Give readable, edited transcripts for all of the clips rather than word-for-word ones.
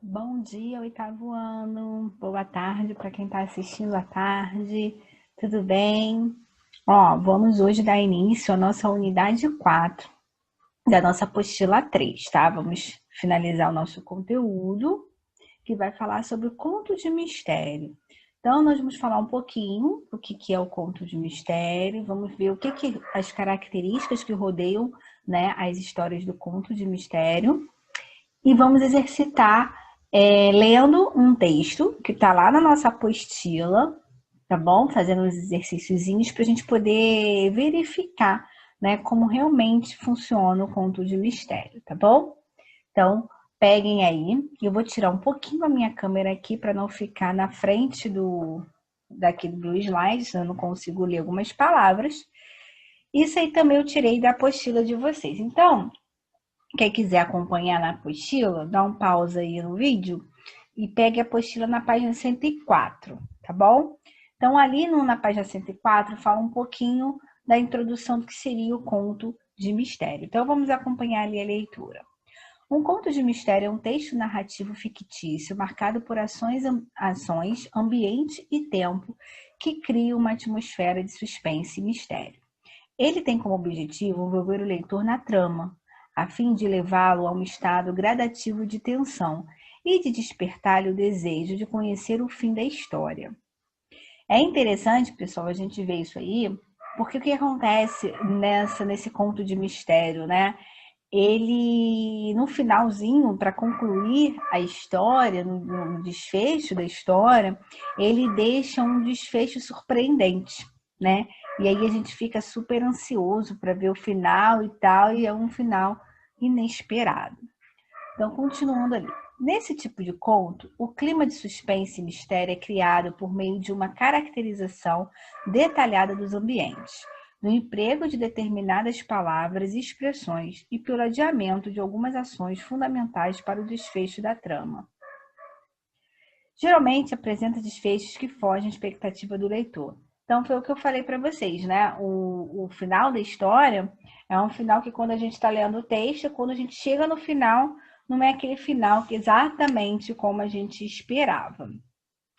Bom dia, oitavo ano. Boa tarde para quem está assistindo à tarde. Tudo bem? Vamos hoje dar início à nossa unidade 4 da nossa apostila 3, tá? Vamos finalizar o nosso conteúdo, que vai falar sobre o conto de mistério. Então, nós vamos falar um pouquinho do que é o conto de mistério, vamos ver o que as características que rodeiam, né, as histórias do conto de mistério. E vamos exercitar lendo um texto que está lá na nossa apostila, tá bom? Fazendo uns exercíciozinhos para a gente poder verificar, né, como realmente funciona o conto de mistério, tá bom? Então, peguem aí. Eu vou tirar um pouquinho a minha câmera aqui para não ficar na frente daqui do slide, senão eu não consigo ler algumas palavras. Isso aí também eu tirei da apostila de vocês. Então, quem quiser acompanhar na apostila, dá um pausa aí no vídeo e pegue a apostila na página 104, tá bom? Então, ali na página 104, fala um pouquinho da introdução do que seria o conto de mistério. Então, vamos acompanhar ali a leitura. Um conto de mistério é um texto narrativo fictício marcado por ações, ambiente e tempo que cria uma atmosfera de suspense e mistério. Ele tem como objetivo envolver o leitor na trama, a fim de levá-lo a um estado gradativo de tensão e de despertar-lhe o desejo de conhecer o fim da história. É interessante, pessoal, a gente ver isso aí, porque o que acontece nesse conto de mistério, né? Ele, no finalzinho, para concluir a história, no desfecho da história, ele deixa um desfecho surpreendente, né? E aí a gente fica super ansioso para ver o final e tal, e é um final inesperado. Então, continuando ali. Nesse tipo de conto, o clima de suspense e mistério é criado por meio de uma caracterização detalhada dos ambientes, no emprego de determinadas palavras e expressões e pelo adiamento de algumas ações fundamentais para o desfecho da trama. Geralmente apresenta desfechos que fogem à expectativa do leitor. Então, foi o que eu falei para vocês, né? O final da história é um final que, quando a gente está lendo o texto, quando a gente chega no final, não é aquele final que exatamente como a gente esperava.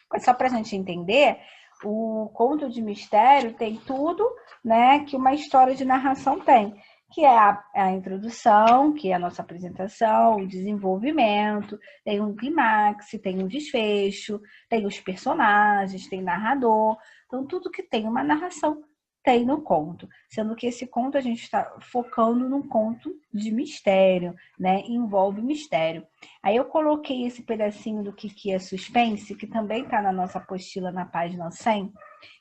Mas só para a gente entender, o conto de mistério tem tudo, né, que uma história de narração tem, que é a introdução, que é a nossa apresentação, o desenvolvimento, tem um clímax, tem um desfecho, tem os personagens, tem narrador. Então, tudo que tem uma narração tem no conto, sendo que esse conto a gente está focando num conto de mistério, né? Envolve mistério. Aí eu coloquei esse pedacinho do que é suspense, que também está na nossa apostila na página 100,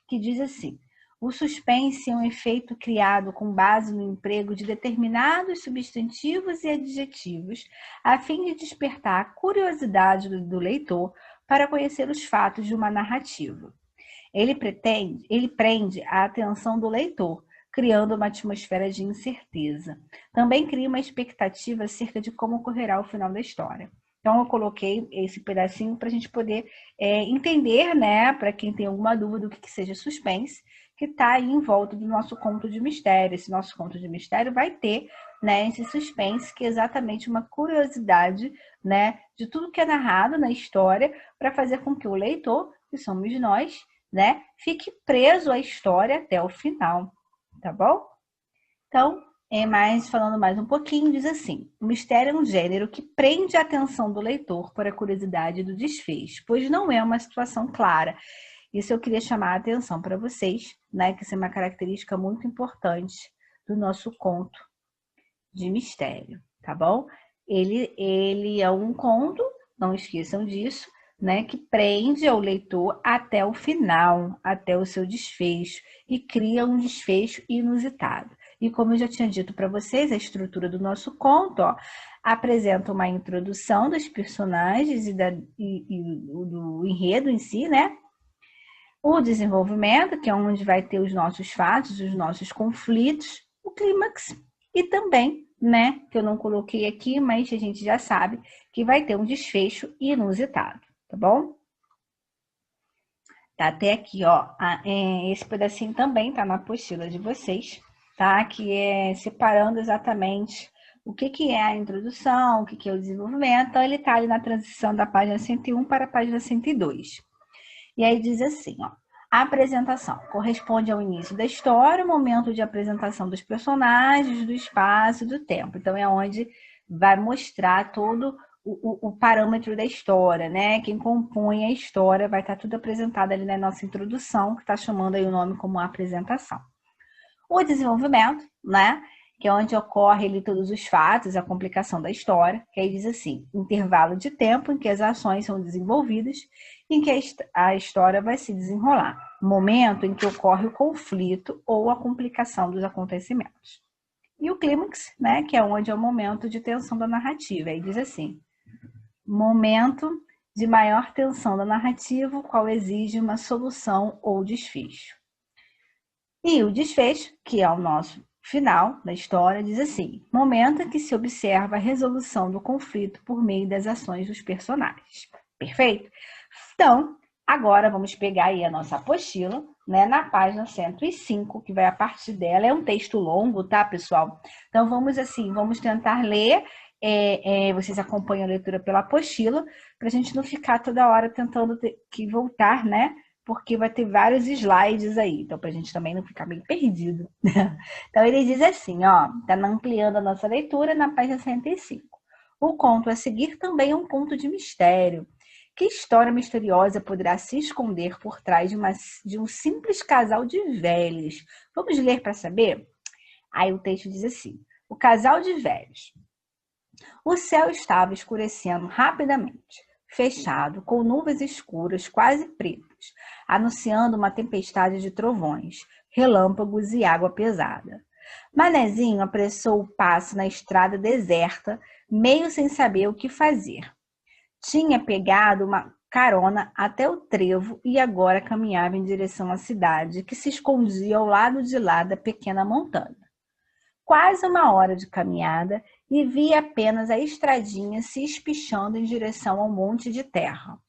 que diz assim: o suspense é um efeito criado com base no emprego de determinados substantivos e adjetivos, a fim de despertar a curiosidade do leitor para conhecer os fatos de uma narrativa. Ele prende a atenção do leitor, criando uma atmosfera de incerteza. Também cria uma expectativa acerca de como ocorrerá o final da história. Então, eu coloquei esse pedacinho para a gente poder entender, né, para quem tem alguma dúvida do que seja suspense, que está aí em volta do nosso conto de mistério. Esse nosso conto de mistério vai ter, né, esse suspense, que é exatamente uma curiosidade, né, de tudo que é narrado na história, para fazer com que o leitor, que somos nós, né, fique preso à história até o final, tá bom? Então, falando mais um pouquinho, diz assim: o mistério é um gênero que prende a atenção do leitor para a curiosidade do desfecho, pois não é uma situação clara. Isso eu queria chamar a atenção para vocês, né, que isso é uma característica muito importante do nosso conto de mistério, tá bom? Ele é um conto, não esqueçam disso, né, que prende ao leitor até o final, até o seu desfecho, e cria um desfecho inusitado. E como eu já tinha dito para vocês, a estrutura do nosso conto, apresenta uma introdução dos personagens e do enredo em si, né? O desenvolvimento, que é onde vai ter os nossos fatos, os nossos conflitos, o clímax, e também, né, que eu não coloquei aqui, mas a gente já sabe que vai ter um desfecho inusitado, tá bom? Tá até aqui, ó, esse pedacinho também tá na apostila de vocês, tá? Que é separando exatamente o que é a introdução, o que é o desenvolvimento. Então, ele está ali na transição da página 101 para a página 102. E aí diz assim, ó, a apresentação corresponde ao início da história, o momento de apresentação dos personagens, do espaço e do tempo. Então, é onde vai mostrar todo o parâmetro da história, né? Quem compõe a história vai estar tudo apresentado ali na nossa introdução, que está chamando aí o nome como apresentação. O desenvolvimento, né? Que é onde ocorre ali todos os fatos, a complicação da história, que aí diz assim, intervalo de tempo em que as ações são desenvolvidas, em que a história vai se desenrolar, momento em que ocorre o conflito ou a complicação dos acontecimentos. E o clímax, né, que é onde é o momento de tensão da narrativa, aí diz assim, momento de maior tensão da narrativa, o qual exige uma solução ou desfecho. E o desfecho, que é o nosso final da história, diz assim, momento em que se observa a resolução do conflito por meio das ações dos personagens. Perfeito? Então, agora vamos pegar aí a nossa apostila, né, na página 105, que vai a partir dela. É um texto longo, tá, pessoal? Então, vamos tentar ler. Vocês acompanham a leitura pela apostila, para a gente não ficar toda hora tentando que voltar, né? Porque vai ter vários slides aí, então para a gente também não ficar meio perdido. Então ele diz assim, ó, tá ampliando a nossa leitura na página 105. O conto a seguir também é um conto de mistério. Que história misteriosa poderá se esconder por trás de um simples casal de velhos? Vamos ler para saber? Aí o texto diz assim, o casal de velhos. O céu estava escurecendo rapidamente, fechado, com nuvens escuras, quase pretas, anunciando uma tempestade de trovões, relâmpagos e água pesada. Manezinho apressou o passo na estrada deserta, meio sem saber o que fazer. Tinha pegado uma carona até o trevo e agora caminhava em direção à cidade, que se escondia ao lado de lá da pequena montanha. Quase uma hora de caminhada e via apenas a estradinha se espichando em direção ao monte de terra.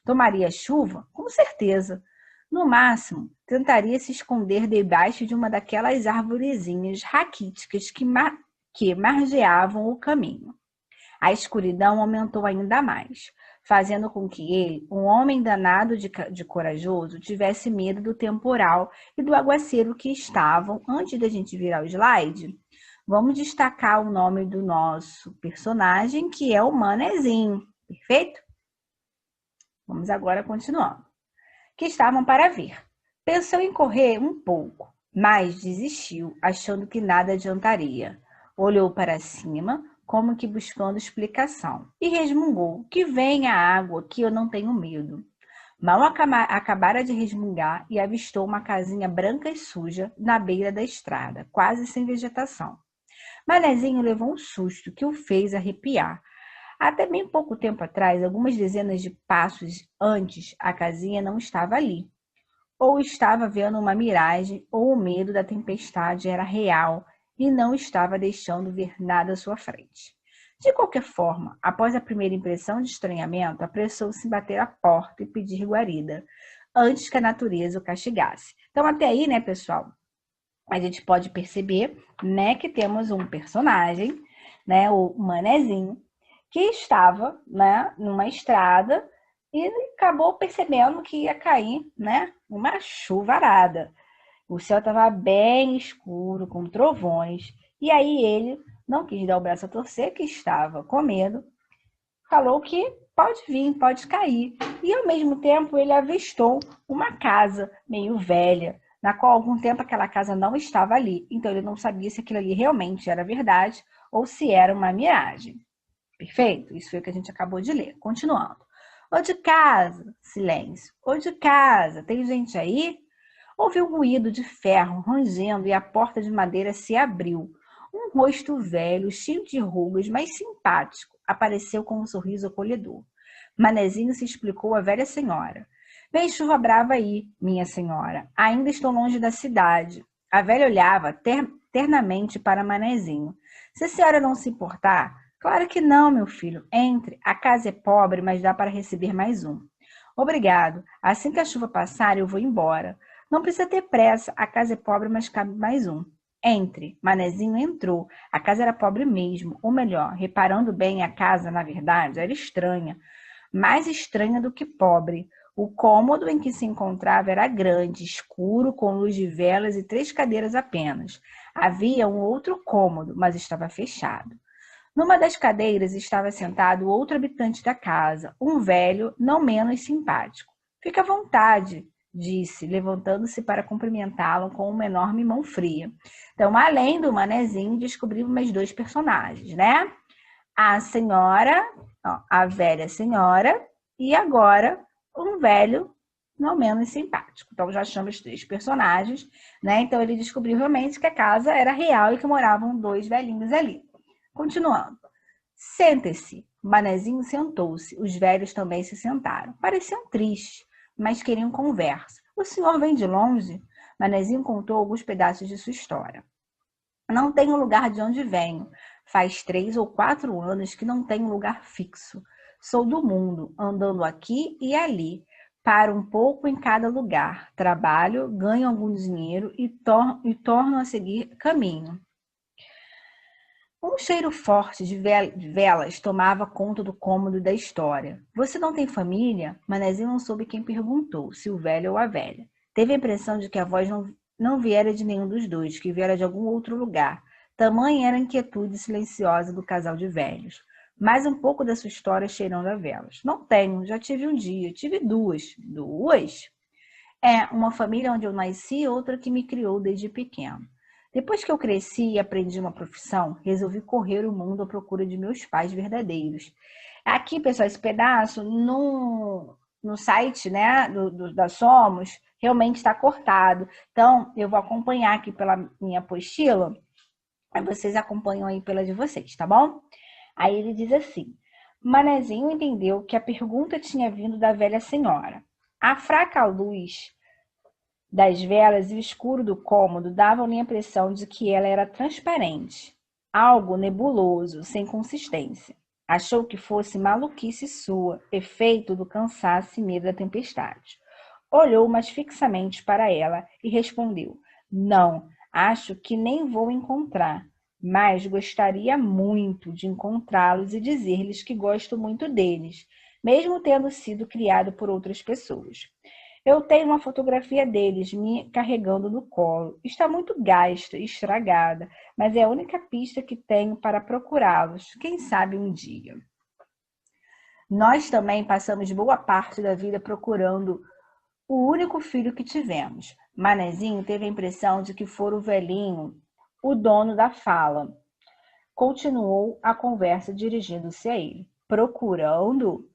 Tomaria chuva? Com certeza. No máximo, tentaria se esconder debaixo de uma daquelas arvorezinhas raquíticas que margeavam o caminho. A escuridão aumentou ainda mais, fazendo com que ele, um homem danado de corajoso, tivesse medo do temporal e do aguaceiro que estavam, antes da gente virar o slide, vamos destacar o nome do nosso personagem, que é o Manezinho, perfeito? Vamos agora continuando. Que estavam para ver. Pensou em correr um pouco, mas desistiu, achando que nada adiantaria. Olhou para cima, como que buscando explicação, e resmungou, que venha a água, que eu não tenho medo. Mal acabara de resmungar e avistou uma casinha branca e suja na beira da estrada, quase sem vegetação. Manezinho levou um susto que o fez arrepiar. Até bem pouco tempo atrás, algumas dezenas de passos antes, a casinha não estava ali. Ou estava vendo uma miragem, ou o medo da tempestade era real e não estava deixando ver nada à sua frente. De qualquer forma, após a primeira impressão de estranhamento, apressou-se em bater a porta e pedir guarida, antes que a natureza o castigasse. Então, até aí, né, pessoal, a gente pode perceber, né, que temos um personagem, né, o Manezinho, que estava, né, numa estrada e acabou percebendo que ia cair, né, uma chuvarada. O céu estava bem escuro, com trovões, e aí ele não quis dar o braço a torcer, que estava com medo, falou que pode vir, pode cair. E ao mesmo tempo ele avistou uma casa meio velha, na qual há algum tempo aquela casa não estava ali. Então ele não sabia se aquilo ali realmente era verdade ou se era uma miragem. Perfeito? Isso foi o que a gente acabou de ler. Continuando. Ô de casa, silêncio. Ô de casa, tem gente aí? Houve um ruído de ferro rangendo e a porta de madeira se abriu. Um rosto velho, cheio de rugas, mas simpático, apareceu com um sorriso acolhedor. Manezinho se explicou à velha senhora. Vem chuva brava aí, minha senhora. Ainda estou longe da cidade. A velha olhava ternamente para Manezinho. Se a senhora não se importar, claro que não, meu filho. Entre. A casa é pobre, mas dá para receber mais um. Obrigado. Assim que a chuva passar, eu vou embora. Não precisa ter pressa. A casa é pobre, mas cabe mais um. Entre. Manezinho entrou. A casa era pobre mesmo, ou melhor, reparando bem, a casa, na verdade, era estranha. Mais estranha do que pobre. O cômodo em que se encontrava era grande, escuro, com luz de velas e 3 cadeiras apenas. Havia um outro cômodo, mas estava fechado. Numa das cadeiras estava sentado outro habitante da casa, um velho não menos simpático. Fique à vontade, disse, levantando-se para cumprimentá-lo com uma enorme mão fria. Então, além do manezinho, descobrimos mais 2 personagens, né? A senhora, a velha senhora, e agora um velho não menos simpático. Então, já achamos 3 personagens, né? Então, ele descobriu realmente que a casa era real e que moravam 2 velhinhos ali. Continuando. Sente-se. Manezinho sentou-se. Os velhos também se sentaram. Pareciam tristes, mas queriam conversa. O senhor vem de longe? Manezinho contou alguns pedaços de sua história. Não tenho lugar de onde venho. Faz 3 ou 4 anos que não tenho lugar fixo. Sou do mundo, andando aqui e ali. Paro um pouco em cada lugar. Trabalho, ganho algum dinheiro e torno a seguir caminho. Um cheiro forte de velas tomava conta do cômodo da história. Você não tem família? Manezinho não soube quem perguntou, se o velho ou a velha. Teve a impressão de que a voz não viera de nenhum dos dois, que viera de algum outro lugar. Tamanha era a inquietude silenciosa do casal de velhos. Mais um pouco da sua história cheirando a velas. Não tenho, já tive um dia, tive 2. 2? É, uma família onde eu nasci e outra que me criou desde pequeno. Depois que eu cresci e aprendi uma profissão, resolvi correr o mundo à procura de meus pais verdadeiros. Aqui, pessoal, esse pedaço no site, né, da Somos, realmente está cortado. Então, eu vou acompanhar aqui pela minha apostila, aí vocês acompanham aí pela de vocês, tá bom? Aí ele diz assim, Manezinho entendeu que a pergunta tinha vindo da velha senhora. A fraca luz das velas e o escuro do cômodo davam-lhe a impressão de que ela era transparente, algo nebuloso, sem consistência. Achou que fosse maluquice sua, efeito do cansaço e medo da tempestade. Olhou mais fixamente para ela e respondeu: Não, acho que nem vou encontrar, mas gostaria muito de encontrá-los e dizer-lhes que gosto muito deles, mesmo tendo sido criado por outras pessoas. Eu tenho uma fotografia deles me carregando no colo. Está muito gasta e estragada, mas é a única pista que tenho para procurá-los. Quem sabe um dia. Nós também passamos boa parte da vida procurando o único filho que tivemos. Manezinho teve a impressão de que fora o velhinho o dono da fala. Continuou a conversa dirigindo-se a ele. Procurando?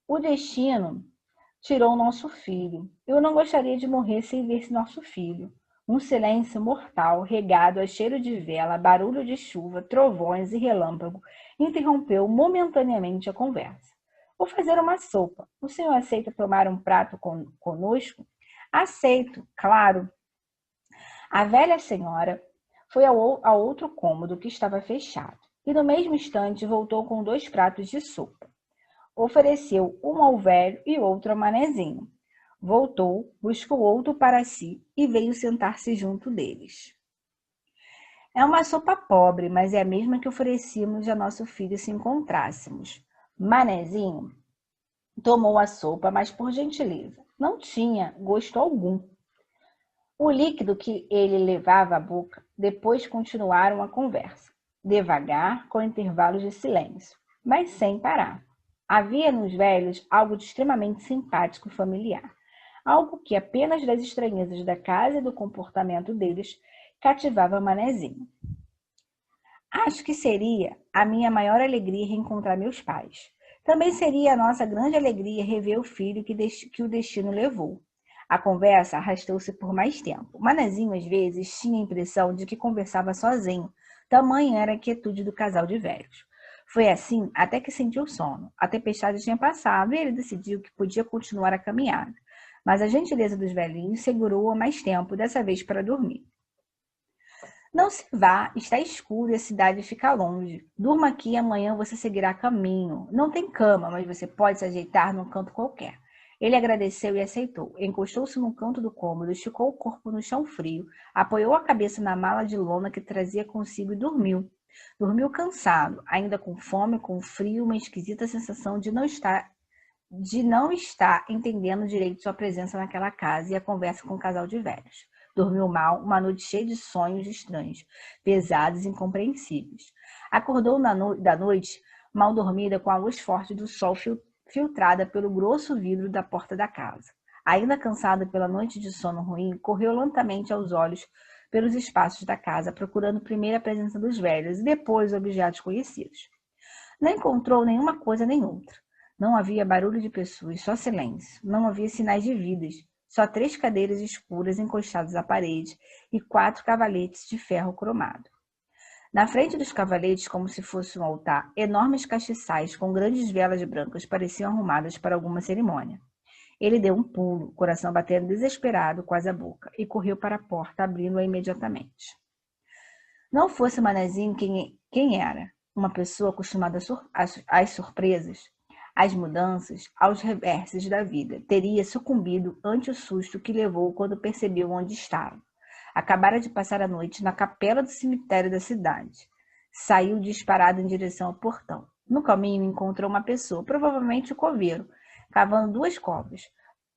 O destino tirou nosso filho. Eu não gostaria de morrer sem ver nosso filho. Um silêncio mortal, regado a cheiro de vela, barulho de chuva, trovões e relâmpago, interrompeu momentaneamente a conversa. Vou fazer uma sopa. O senhor aceita tomar um prato conosco? Aceito, claro. A velha senhora foi ao outro cômodo que estava fechado e no mesmo instante voltou com 2 pratos de sopa. Ofereceu um ao velho e outro ao manezinho. Voltou, buscou outro para si e veio sentar-se junto deles. É uma sopa pobre, mas é a mesma que oferecíamos a nosso filho se encontrássemos. Manezinho tomou a sopa, mas por gentileza. Não tinha gosto algum. O líquido que ele levava à boca, depois continuaram a conversa, devagar, com intervalos de silêncio, mas sem parar. Havia nos velhos algo de extremamente simpático e familiar, algo que apenas das estranhezas da casa e do comportamento deles cativava Manezinho. Acho que seria a minha maior alegria reencontrar meus pais. Também seria a nossa grande alegria rever o filho que o destino levou. A conversa arrastou-se por mais tempo. Manezinho, às vezes, tinha a impressão de que conversava sozinho. Tamanha era a quietude do casal de velhos. Foi assim até que sentiu sono. A tempestade tinha passado e ele decidiu que podia continuar a caminhada. Mas a gentileza dos velhinhos segurou-o mais tempo, dessa vez para dormir. Não se vá, está escuro e a cidade fica longe. Durma aqui e amanhã você seguirá caminho. Não tem cama, mas você pode se ajeitar num canto qualquer. Ele agradeceu e aceitou. Encostou-se no canto do cômodo, esticou o corpo no chão frio, apoiou a cabeça na mala de lona que trazia consigo e dormiu. Dormiu cansado, ainda com fome, com frio, uma esquisita sensação de não estar entendendo direito sua presença naquela casa e a conversa com o casal de velhos. Dormiu mal, uma noite cheia de sonhos estranhos, pesados e incompreensíveis. Acordou da noite mal dormida com a luz forte do sol filtrada pelo grosso vidro da porta da casa. Ainda cansado pela noite de sono ruim, correu lentamente aos olhos pelos espaços da casa, procurando primeiro a presença dos velhos e depois objetos conhecidos. Não encontrou nenhuma coisa nem outra. Não havia barulho de pessoas, só silêncio. Não havia sinais de vidas, só 3 cadeiras escuras encostadas à parede e 4 cavaletes de ferro cromado. Na frente dos cavaletes, como se fosse um altar, enormes castiçais com grandes velas brancas pareciam arrumadas para alguma cerimônia. Ele deu um pulo, coração batendo desesperado, quase a boca, e correu para a porta, abrindo-a imediatamente. Não fosse Manezinho quem era, uma pessoa acostumada às surpresas, às mudanças, aos reverses da vida, teria sucumbido ante o susto que levou quando percebeu onde estava. Acabara de passar a noite na capela do cemitério da cidade. Saiu disparado em direção ao portão. No caminho encontrou uma pessoa, provavelmente o coveiro, cavando 2 covas.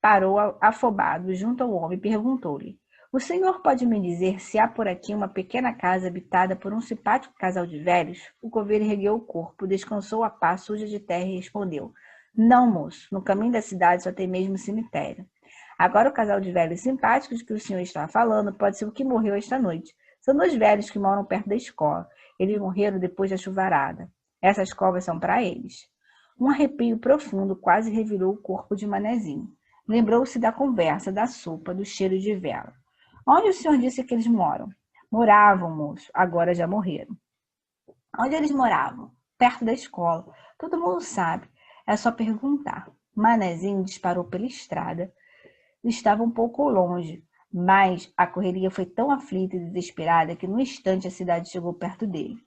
Parou afobado junto ao homem e perguntou-lhe: "O senhor pode me dizer se há por aqui uma pequena casa habitada por um simpático casal de velhos?" O coveiro ergueu o corpo, descansou a pá suja de terra e respondeu: "Não, moço, no caminho da cidade só tem mesmo cemitério. Agora o casal de velhos simpáticos de que o senhor está falando pode ser o que morreu esta noite. São 2 velhos que moram perto da escola. Eles morreram depois da chuvarada. Essas covas são para eles." Um arrepio profundo quase revirou o corpo de Manezinho. Lembrou-se da conversa, da sopa, do cheiro de vela. "Onde o senhor disse que eles moram?" "Moravam, moço. Agora já morreram." "Onde eles moravam?" "Perto da escola. Todo mundo sabe. É só perguntar." Manezinho disparou pela estrada. Estava um pouco longe, mas a correria foi tão aflita e desesperada que num instante a cidade chegou perto dele.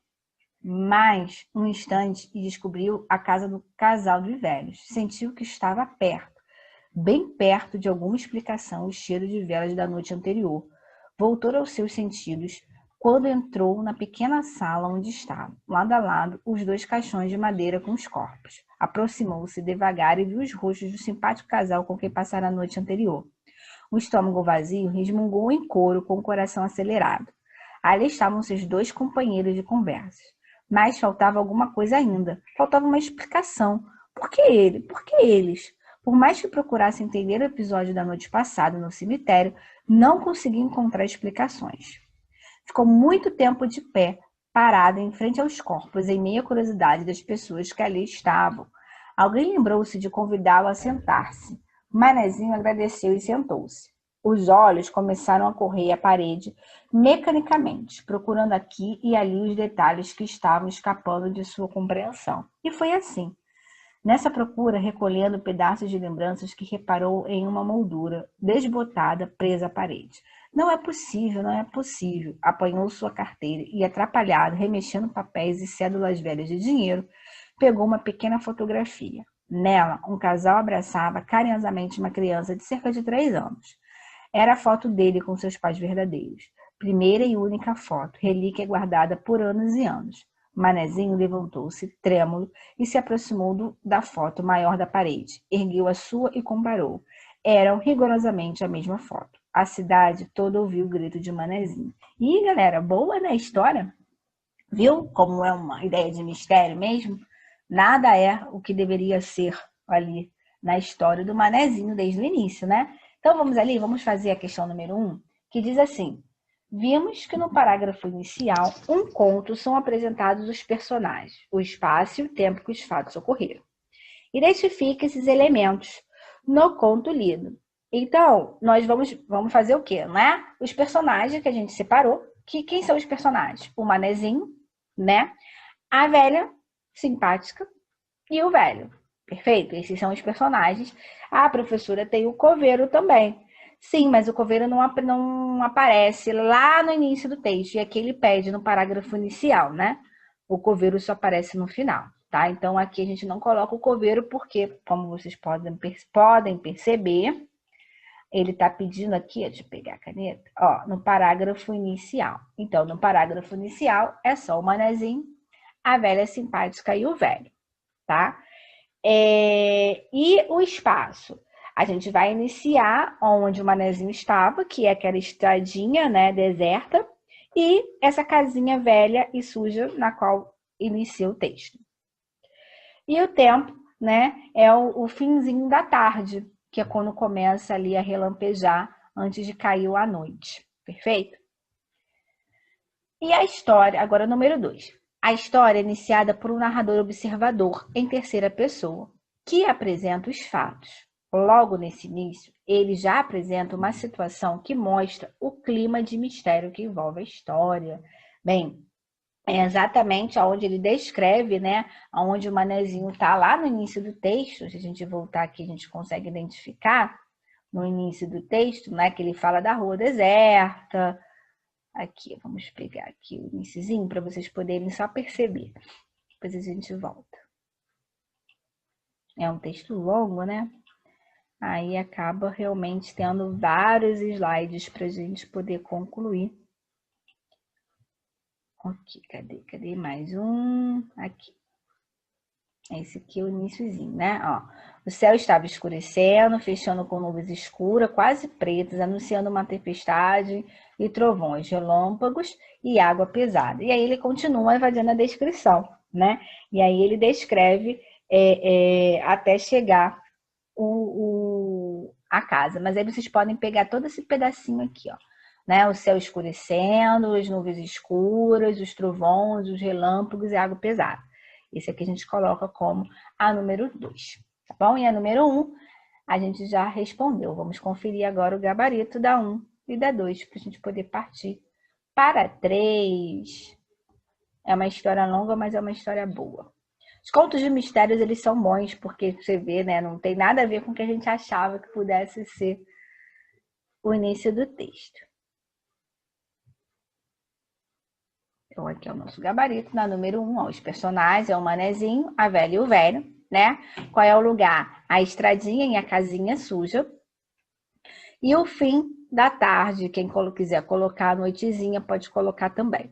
Mais um instante e descobriu a casa do casal de velhos. Sentiu que estava perto, bem perto de alguma explicação, o cheiro de velas da noite anterior. Voltou aos seus sentidos quando entrou na pequena sala onde estavam, lado a lado, os 2 caixões de madeira com os corpos. Aproximou-se devagar e viu os rostos do simpático casal com quem passara a noite anterior. O estômago vazio resmungou em coro com o coração acelerado. Ali estavam seus 2 companheiros de conversa. Mas faltava alguma coisa ainda. Faltava uma explicação. Por que ele? Por que eles? Por mais que procurasse entender o episódio da noite passada no cemitério, não conseguia encontrar explicações. Ficou muito tempo de pé, parado em frente aos corpos, em meia curiosidade das pessoas que ali estavam. Alguém lembrou-se de convidá-lo a sentar-se. Manezinho agradeceu e sentou-se. Os olhos começaram a correr à parede mecanicamente, procurando aqui e ali os detalhes que estavam escapando de sua compreensão. E foi assim. Nessa procura, recolhendo pedaços de lembranças que reparou em uma moldura desbotada presa à parede. Não é possível, não é possível. Apanhou sua carteira e, atrapalhado, remexendo papéis e cédulas velhas de dinheiro, pegou uma pequena fotografia. Nela, um casal abraçava carinhosamente uma criança de cerca de 3 anos. Era a foto dele com seus pais verdadeiros. Primeira e única foto, relíquia guardada por anos e anos. Manezinho levantou-se, trêmulo, e se aproximou da foto maior da parede. Ergueu a sua e comparou. Eram rigorosamente a mesma foto. A cidade toda ouviu o grito de Manezinho. E, galera, boa, né, a história? Viu como é uma ideia de mistério mesmo? Nada é o que deveria ser ali na história do Manezinho desde o início, né? Então vamos ali, vamos fazer a questão número 1, que diz assim: vimos que no parágrafo inicial, um conto são apresentados os personagens, o espaço e o tempo que os fatos ocorreram. Identifique esses elementos no conto lido. Então, nós vamos fazer o quê, né? Os personagens que a gente separou, quem são os personagens? O Manezinho, né? A velha simpática e o velho. Perfeito? Esses são os personagens. A professora tem o coveiro também. Sim, mas o coveiro não aparece lá no início do texto. E aqui ele pede no parágrafo inicial, né? O coveiro só aparece no final. tá? Então, aqui a gente não coloca o coveiro porque, como vocês podem perceber, ele está pedindo aqui, deixa eu pegar a caneta, ó, no parágrafo inicial. Então, no parágrafo inicial, é só o manezinho, a velha simpática e o velho, tá? E o espaço? A gente vai iniciar onde o manezinho estava, que é aquela estradinha, né, deserta, e essa casinha velha e suja na qual inicia o texto. E o tempo, né, é o finzinho da tarde, que é quando começa ali a relampejar antes de cair a noite. Perfeito? E a história, agora número 2. A história é iniciada por um narrador observador em terceira pessoa, que apresenta os fatos. Logo nesse início, ele já apresenta uma situação que mostra o clima de mistério que envolve a história. Bem, é exatamente onde ele descreve, né, onde o manezinho está lá no início do texto. Se a gente voltar aqui, a gente consegue identificar no início do texto, né, que ele fala da rua deserta. Aqui, vamos pegar aqui o iniciozinho para vocês poderem só perceber. Depois a gente volta. É um texto longo, né? Aí acaba realmente tendo vários slides para a gente poder concluir. Ok, cadê mais um? Aqui. Esse aqui é o iniciozinho, né? Ó, o céu estava escurecendo, fechando com nuvens escuras, quase pretas, anunciando uma tempestade e trovões, relâmpagos e água pesada. E aí ele continua fazendo a descrição, né? E aí ele descreve até chegar a casa. Mas aí vocês podem pegar todo esse pedacinho aqui, ó. Né? O céu escurecendo, as nuvens escuras, os trovões, os relâmpagos e água pesada. Esse aqui a gente coloca como a número 2, tá bom? E a número 1, a gente já respondeu. Vamos conferir agora o gabarito da 1 e da 2, para a gente poder partir para 3. É uma história longa, mas é uma história boa. Os contos de mistérios, eles são bons, porque você vê, né? Não tem nada a ver com o que a gente achava que pudesse ser o início do texto. Então, aqui é o nosso gabarito, na número 1, ó, os personagens, é o manezinho, a velha e o velho, né? Qual é o lugar? A estradinha e a casinha suja. E o fim da tarde, quem quiser colocar a noitezinha, pode colocar também.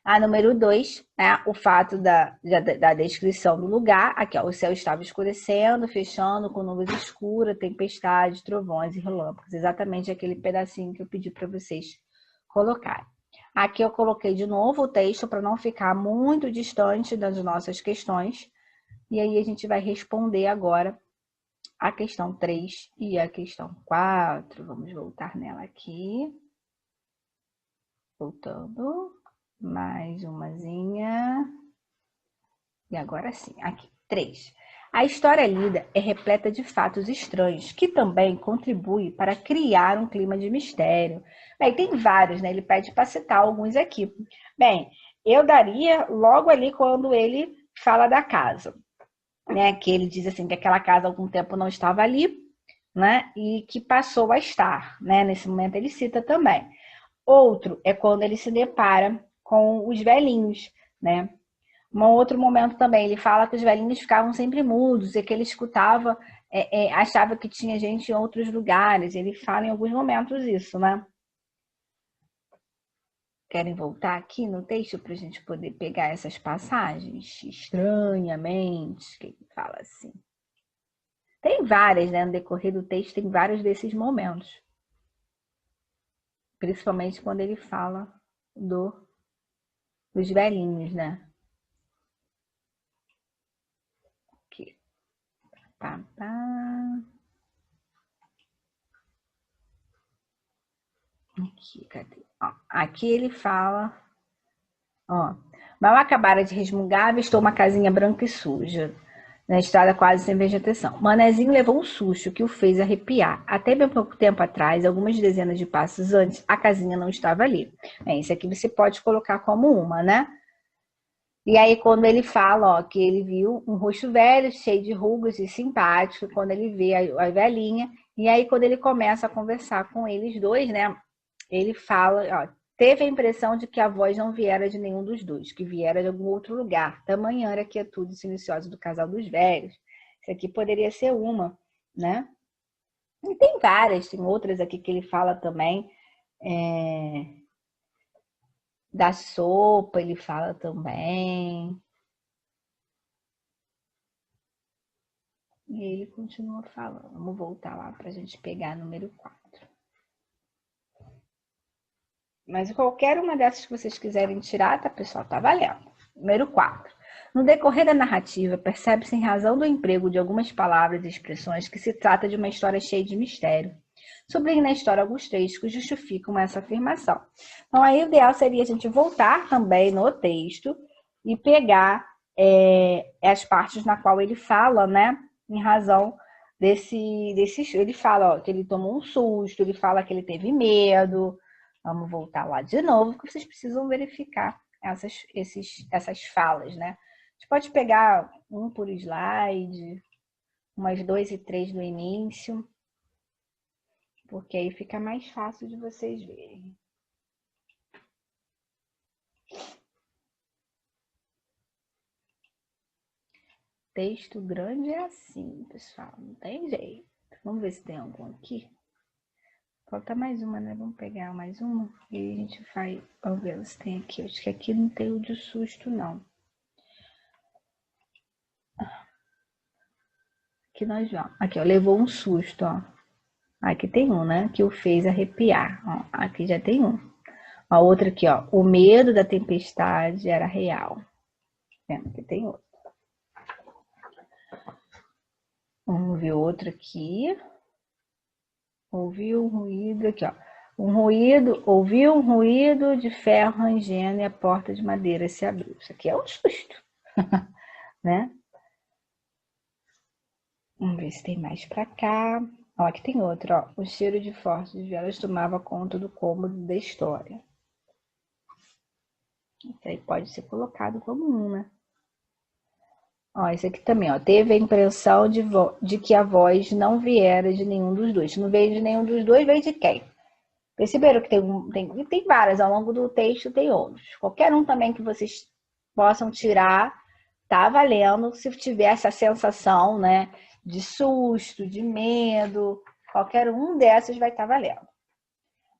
A número 2, né, o fato da descrição do lugar. Aqui, ó, o céu estava escurecendo, fechando, com nuvens escuras, tempestade, trovões e relâmpagos. Exatamente aquele pedacinho que eu pedi para vocês colocarem. Aqui eu coloquei de novo o texto para não ficar muito distante das nossas questões. E aí a gente vai responder agora a questão 3 e a questão 4. Vamos voltar nela aqui. Voltando. Mais umazinha. E agora sim, aqui, 3. A história lida é repleta de fatos estranhos, que também contribuem para criar um clima de mistério. Bem, tem vários, né? Ele pede para citar alguns aqui. Bem, eu daria logo ali quando ele fala da casa, né? Que ele diz assim que aquela casa há algum tempo não estava ali, né? E que passou a estar, né? Nesse momento ele cita também. Outro é quando ele se depara com os velhinhos, né? Um outro momento também, ele fala que os velhinhos ficavam sempre mudos e que ele escutava, achava que tinha gente em outros lugares. Ele fala em alguns momentos isso, né? Querem voltar aqui no texto para a gente poder pegar essas passagens? Estranhamente, que ele fala assim. Tem várias, né? No decorrer do texto tem vários desses momentos. Principalmente quando ele fala dos velhinhos, né? Aqui. Aqui, cadê? Ó, aqui ele fala, ó, mal acabara de resmungar, avistou uma casinha branca e suja, na estrada quase sem vegetação. Manezinho levou um susto que o fez arrepiar. Até bem pouco tempo atrás, algumas dezenas de passos antes, a casinha não estava ali. Bem, isso aqui você pode colocar como uma, né? E aí, quando ele fala, ó, que ele viu um rosto velho, cheio de rugas e simpático, quando ele vê a velhinha, e aí quando ele começa a conversar com eles dois, né? Ele fala, ó, teve a impressão de que a voz não viera de nenhum dos dois, que viera de algum outro lugar. Tamanha era a quietude silenciosa do casal dos velhos. Isso aqui poderia ser uma, né? E tem várias, tem outras aqui que ele fala também. Da sopa, ele fala também. E ele continua falando. Vamos voltar lá para a gente pegar número 4. Mas qualquer uma dessas que vocês quiserem tirar, tá, pessoal? Tá valendo. Número 4. No decorrer da narrativa, percebe-se em razão do emprego de algumas palavras e expressões que se trata de uma história cheia de mistério. Sublinhe na história alguns trechos que justificam essa afirmação. Então, aí o ideal seria a gente voltar também no texto e pegar as partes na qual ele fala, né? Em razão desse ele fala que ele tomou um susto, ele fala que ele teve medo. Vamos voltar lá de novo, que vocês precisam verificar essas falas, né? A gente pode pegar um por slide, umas 2 e 3 do início, porque aí fica mais fácil de vocês verem. Texto grande é assim, pessoal, não tem jeito. Vamos ver se tem algum aqui. Falta mais uma, né? Vamos pegar mais uma e a gente vai... Vamos ver se tem aqui. Acho que aqui não tem o de susto, não. Aqui nós vamos. Aqui, ó, levou um susto, ó. Aqui tem um, né? Que o fez arrepiar. Ó, aqui já tem um. A outra aqui, ó. O medo da tempestade era real. Aqui tem outro. Vamos ver outro aqui. Ouviu um ruído aqui, ó. Ouviu um ruído de ferro rangendo e a porta de madeira se abriu. Isso aqui é um susto, né? Vamos ver se tem mais pra cá. Ó, aqui tem outro, ó. O cheiro de fortes velas tomava conta do cômodo da história. Isso aí pode ser colocado como um, né? Ó, esse aqui também, ó. Teve a impressão de que a voz não viera de nenhum dos dois. Se não veio de nenhum dos dois, veio de quem? Perceberam que tem várias, ao longo do texto tem outros. Qualquer um também que vocês possam tirar, tá valendo. Se tiver essa sensação, né, de susto, de medo, qualquer um dessas vai estar valendo.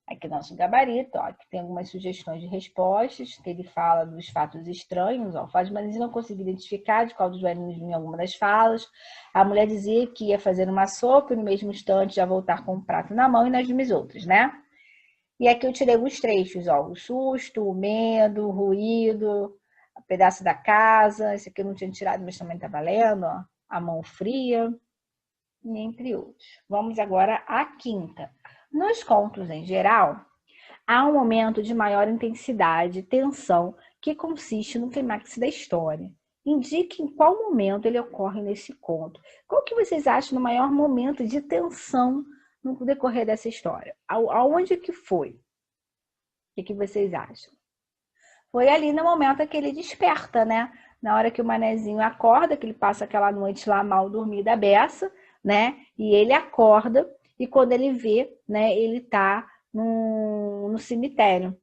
Aqui nosso gabarito, ó, que tem algumas sugestões de respostas, que ele fala dos fatos estranhos, ó. O fato de Manise não conseguir identificar de qual dos velhinhos vinha alguma das falas. A mulher dizia que ia fazer uma sopa e no mesmo instante já voltar com um prato na mão e nas demais outras, né? E aqui eu tirei os trechos, ó, o susto, o medo, o ruído, o pedaço da casa, esse aqui eu não tinha tirado, mas também tá valendo, ó, a mão fria, e entre outros. Vamos agora à quinta. Nos contos em geral, há um momento de maior intensidade e tensão que consiste no clímax da história. Indique em qual momento ele ocorre nesse conto. Qual que vocês acham no maior momento de tensão no decorrer dessa história? Aonde que foi? O que vocês acham? Foi ali no momento que ele desperta, né? Na hora que o manezinho acorda, que ele passa aquela noite lá mal dormida a beça, né? E ele acorda e quando ele vê, né? Ele tá no cemitério.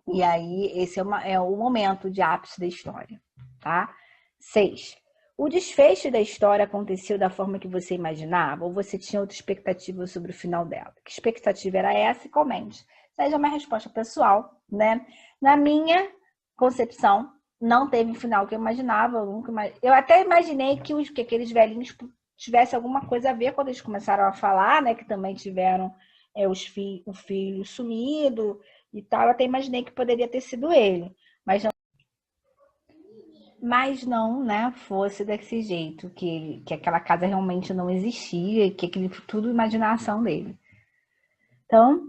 E aí esse é o momento de ápice da história, tá? 6. O desfecho da história aconteceu da forma que você imaginava ou você tinha outra expectativa sobre o final dela? Que expectativa era essa? E comente. Seja uma resposta pessoal, né? Na minha concepção, não teve o final que eu imaginava. Eu até imaginei que aqueles velhinhos tivessem alguma coisa a ver quando eles começaram a falar, né? Que também tiveram o filho sumido e tal. Eu até imaginei que poderia ter sido ele. Mas não, né, fosse desse jeito, que aquela casa realmente não existia, que aquilo tudo imaginação dele. Então,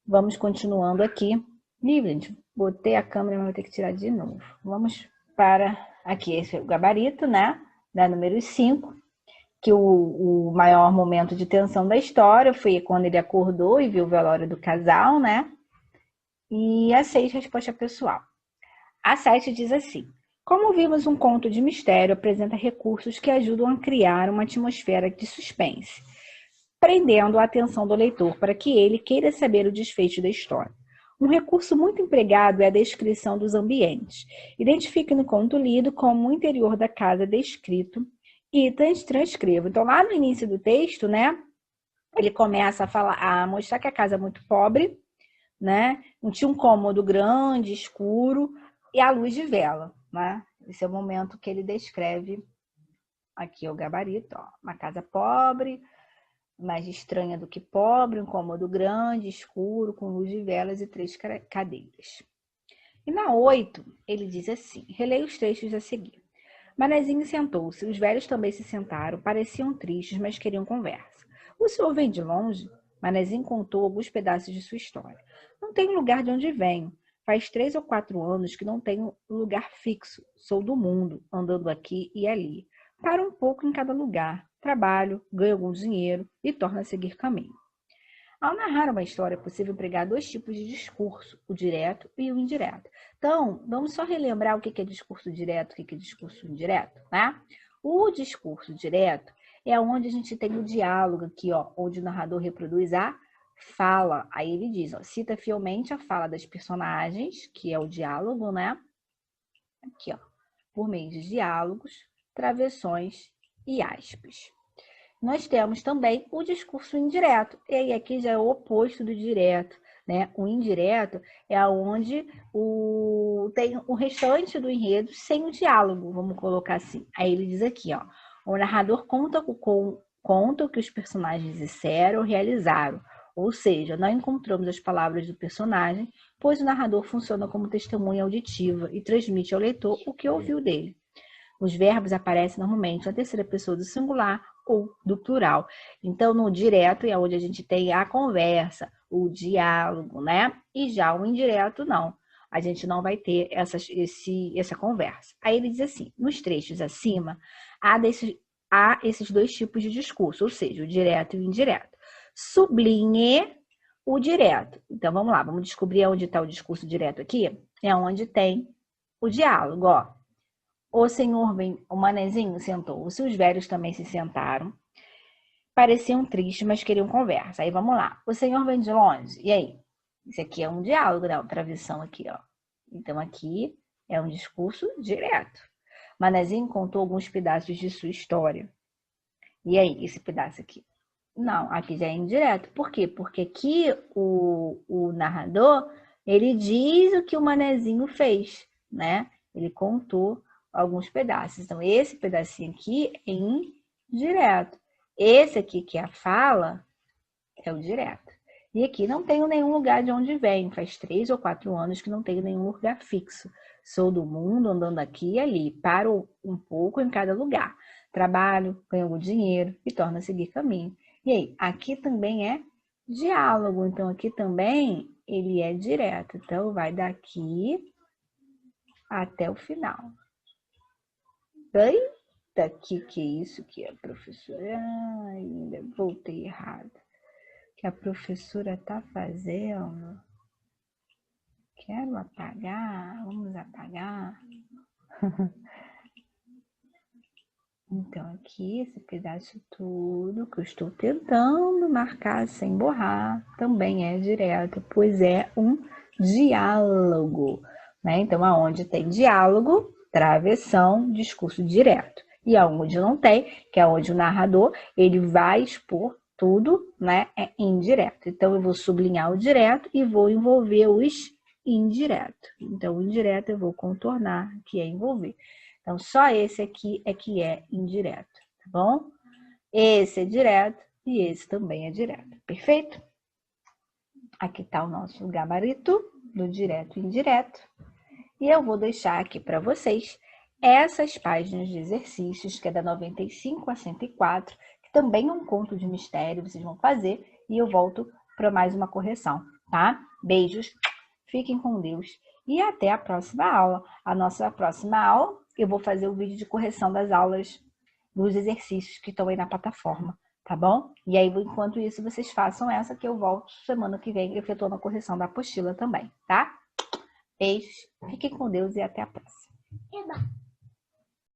vamos continuando aqui. Ih, gente, botei a câmera, mas vou ter que tirar de novo. Vamos para aqui, esse é o gabarito, né, da número 5, que o maior momento de tensão da história foi quando ele acordou e viu o velório do casal, né, e a 6, resposta pessoal. A 7 diz assim: como vimos, um conto de mistério apresenta recursos que ajudam a criar uma atmosfera de suspense, prendendo a atenção do leitor para que ele queira saber o desfecho da história. Um recurso muito empregado é a descrição dos ambientes. Identifique no conto lido como o interior da casa descrito e transcreva. Então, lá no início do texto, né, ele começa a falar, a mostrar que a casa é muito pobre, né? Não tinha um cômodo grande, escuro e a luz de vela, né? Esse é o momento que ele descreve aqui o gabarito, ó. Uma casa pobre, mais estranha do que pobre, um cômodo grande, escuro, com luz de velas e 3 cadeiras. E na 8, ele diz assim, releia os trechos a seguir. Manezinho sentou-se, os velhos também se sentaram, pareciam tristes, mas queriam conversa. O senhor vem de longe? Manezinho contou alguns pedaços de sua história. Não tenho lugar de onde venho. Faz 3 ou 4 anos que não tenho lugar fixo. Sou do mundo, andando aqui e ali. Paro um pouco em cada lugar. Trabalho, ganho algum dinheiro e torno a seguir caminho. Ao narrar uma história, é possível empregar 2 tipos de discurso, o direto e o indireto. Então, vamos só relembrar o que é discurso direto, o que é discurso indireto, né? O discurso direto é onde a gente tem o diálogo aqui, ó, onde o narrador reproduz a fala. Aí ele diz, ó, cita fielmente a fala das personagens, que é o diálogo, né? Aqui, ó, por meio de diálogos, travessões e aspas. Nós temos também o discurso indireto, e aí aqui já é o oposto do direto, né? O indireto é onde tem o restante do enredo sem o diálogo, vamos colocar assim. Aí ele diz aqui, ó, o narrador conta o que os personagens disseram ou realizaram, ou seja, não encontramos as palavras do personagem, pois o narrador funciona como testemunha auditiva e transmite ao leitor o que ouviu dele. Os verbos aparecem normalmente na terceira pessoa do singular ou do plural. Então, no direto é onde a gente tem a conversa, o diálogo, né? E já o indireto, não. A gente não vai ter essa conversa. Aí ele diz assim, nos trechos acima, há esses 2 tipos de discurso, ou seja, o direto e o indireto. Sublinhe o direto. Então, vamos lá, vamos descobrir onde está o discurso direto aqui. É onde tem o diálogo, ó. O manezinho sentou-se, os velhos também se sentaram. Pareciam tristes, mas queriam conversa. Aí vamos lá. O senhor vem de longe? E aí? Isso aqui é um diálogo, né? Uma tradução aqui, ó. Então aqui é um discurso direto. Manezinho contou alguns pedaços de sua história. E aí, esse pedaço aqui? Não, aqui já é indireto. Por quê? Porque aqui o narrador, ele diz o que o manezinho fez, né? Ele contou alguns pedaços. Então, esse pedacinho aqui é indireto. Esse aqui, que é a fala, é o direto. E aqui não tenho nenhum lugar de onde venho. Faz 3 ou 4 anos que não tenho nenhum lugar fixo. Sou do mundo, andando aqui e ali. Paro um pouco em cada lugar. Trabalho, ganho algum dinheiro e torno a seguir caminho. E aí, aqui também é diálogo. Então, aqui também ele é direto. Então, vai daqui até o final. Eita, que é isso que a professora... Ai, ainda voltei errado. Que a professora tá fazendo? Quero apagar. Vamos apagar. Então, aqui, esse pedaço todo que eu estou tentando marcar sem borrar, também é direto, pois é um diálogo, né? Então, aonde tem diálogo, travessão, discurso direto. E aonde não tem, que é onde o narrador, ele vai expor tudo, né? É indireto. Então, eu vou sublinhar o direto e vou envolver os indiretos. Então, o indireto eu vou contornar, que é envolver. Então, só esse aqui é que é indireto, tá bom? Esse é direto e esse também é direto, perfeito? Aqui está o nosso gabarito do direto e indireto. E eu vou deixar aqui para vocês essas páginas de exercícios, que é da 95 a 104, que também é um conto de mistério, vocês vão fazer, e eu volto para mais uma correção, tá? Beijos, fiquem com Deus e até a próxima aula. A nossa próxima aula, eu vou fazer o vídeo de correção das aulas, dos exercícios que estão aí na plataforma, tá bom? E aí, enquanto isso, vocês façam essa que eu volto semana que vem, efetuando a correção da apostila também, tá? Beijos, fiquem com Deus e até a próxima.